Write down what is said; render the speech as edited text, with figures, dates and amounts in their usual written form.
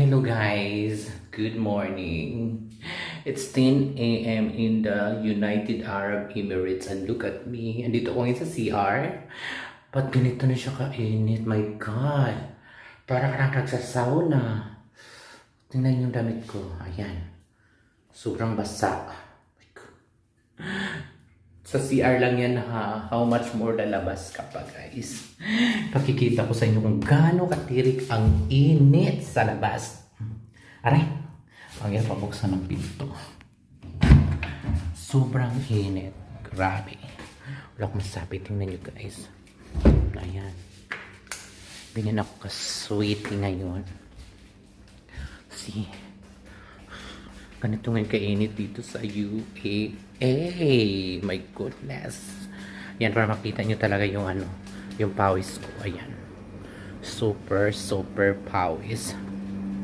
Hello guys, good morning. It's 10 a.m. in the United Arab Emirates and look at me. Andito ako ngayon sa CR. Ba't ganito na siya kainit? My God! Para ka lang nagsasauna. Tingnan yung damit ko. Ayan. Sobrang basa. My God. Sa CR lang yan ha. How much more lalabas ka pa guys. Pakikita ko sa inyo kung gaano katirik ang init sa labas. Aray, ang yan pabuksan ng pinto. Sobrang init. Grabe. Wala akong masabi. Tingnan nyo guys. Ayan. Binyan ako ka-sweetie ngayon. See. Ganito ngayon kainit dito sa UAE. My goodness. Yan, para makita nyo talaga yung yung pawis ko. Ayan. Super, super pawis.